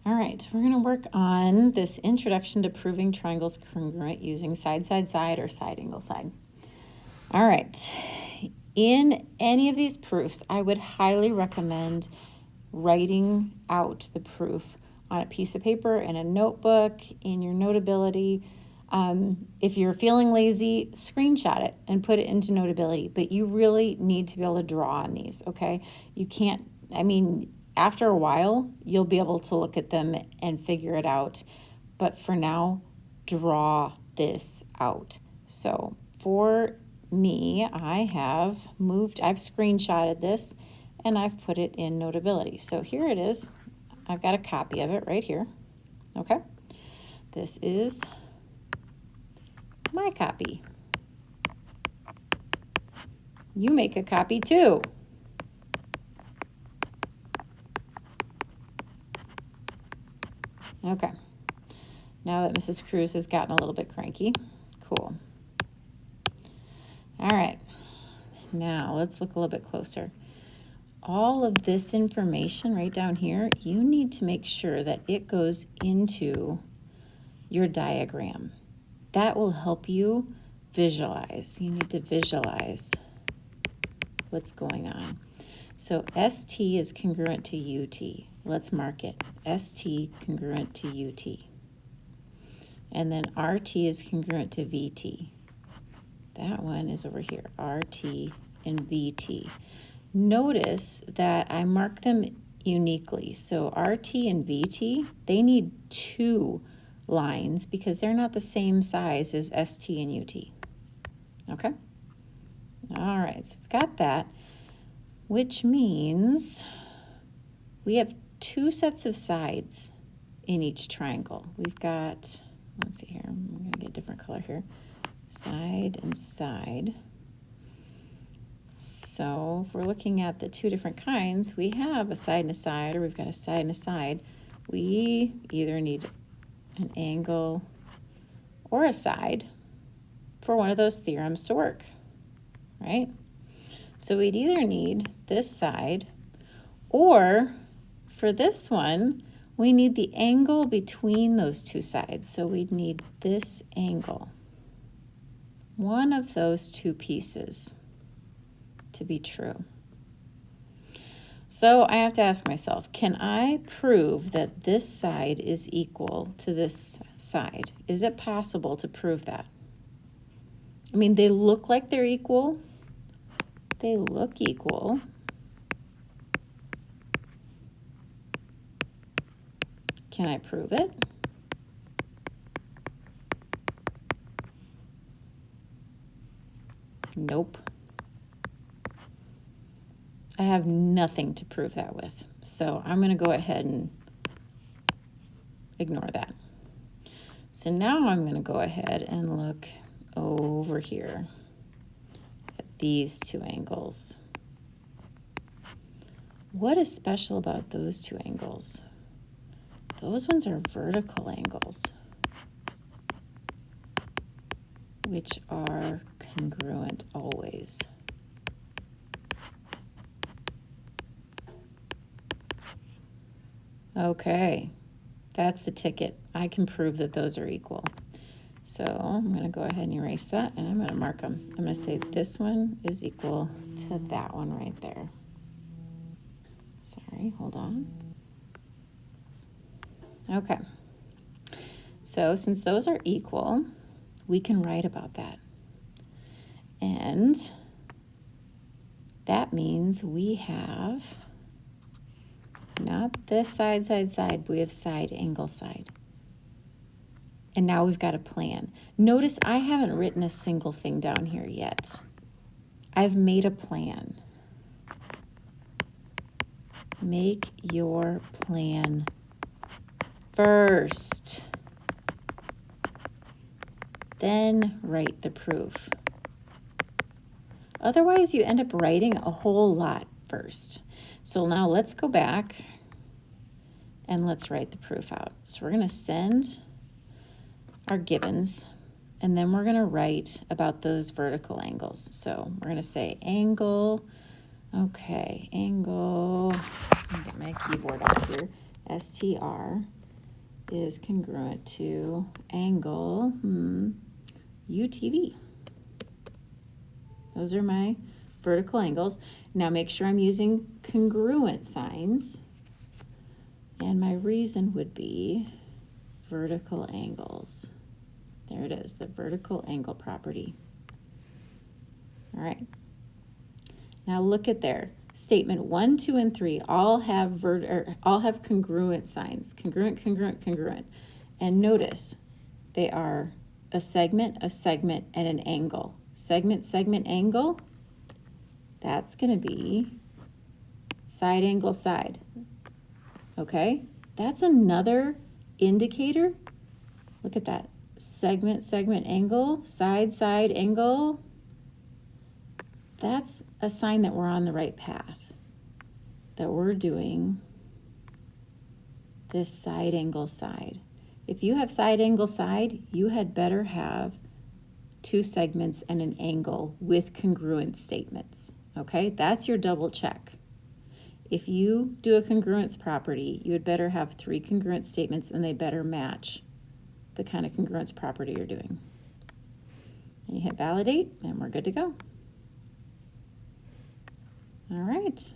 All right, we're going to work on this introduction to proving triangles congruent using side, side, side, or side, angle, side. All right, in any of these proofs, I would highly recommend writing out the proof on a piece of paper, in a notebook, in your Notability. If you're feeling lazy, screenshot it and put it into Notability, but you really need to be able to draw on these, okay? You can't, after a while, you'll be able to look at them and figure it out. But for now, draw this out. So for me, I've screenshotted this and I've put it in Notability. So here it is. I've got a copy of it right here. Okay. This is my copy. You make a copy too. Okay, now that Mrs. Cruz has gotten a little bit cranky. Cool. All right, now let's look a little bit closer. All of this information right down here, you need to make sure that it goes into your diagram. That will help you visualize. You need to visualize what's going on. So ST is congruent to UT. Let's mark it. ST congruent to UT. And then RT is congruent to VT. That one is over here, RT and VT. Notice that I mark them uniquely. So RT and VT, they need two lines because they're not the same size as ST and UT. Okay? All right, so we've got that, which means we have two sets of sides in each triangle. We've got, let's see here, I'm going to get a different color here, side and side. So if we're looking at the two different kinds, we have a side and a side, or we've got a side and a side. We either need an angle or a side for one of those theorems to work, right? So we'd either need this side, or for this one, we need the angle between those two sides. So we'd need this angle, one of those two pieces, to be true. So I have to ask myself, can I prove that this side is equal to this side? Is it possible to prove that? I mean, they look like they're equal. They look equal. Can I prove it? Nope. I have nothing to prove that with. So I'm going to go ahead and ignore that. So now I'm going to go ahead and look over here at these two angles. What is special about those two angles? Those ones are vertical angles, which are congruent always. Okay, that's the ticket. I can prove that those are equal. So I'm going to go ahead and erase that, and I'm going to mark them. I'm going to say this one is equal to that one right there. Sorry, hold on. Okay, so since those are equal, we can write about that. And that means we have not this side, side, side, but we have side, angle, side. And now we've got a plan. Notice I haven't written a single thing down here yet. I've made a plan. Make your plan first. Then write the proof. Otherwise, you end up writing a whole lot first. So now let's go back and let's write the proof out. So we're going to send our givens, and then we're going to write about those vertical angles. So we're going to say angle, okay, angle, let me get my keyboard out here. STR is congruent to angle UTV. Those are my vertical angles. Now make sure I'm using congruent signs. And my reason would be vertical angles. There it is, the vertical angle property. All right. Now look at there. Statement 1, 2, and 3 all have congruent signs. Congruent, congruent, congruent. And notice they are a segment, and an angle. Segment, segment, angle. That's going to be side, angle, side. Okay? That's another indicator. Look at that. Segment, segment, angle, side, side, angle. That's a sign that we're on the right path, that we're doing this side, angle, side. If you have side, angle, side, you had better have two segments and an angle with congruent statements, okay? That's your double check. If you do a congruence property, you had better have 3 congruent statements and they better match the kind of congruence property you're doing. And you hit validate and we're good to go. All right.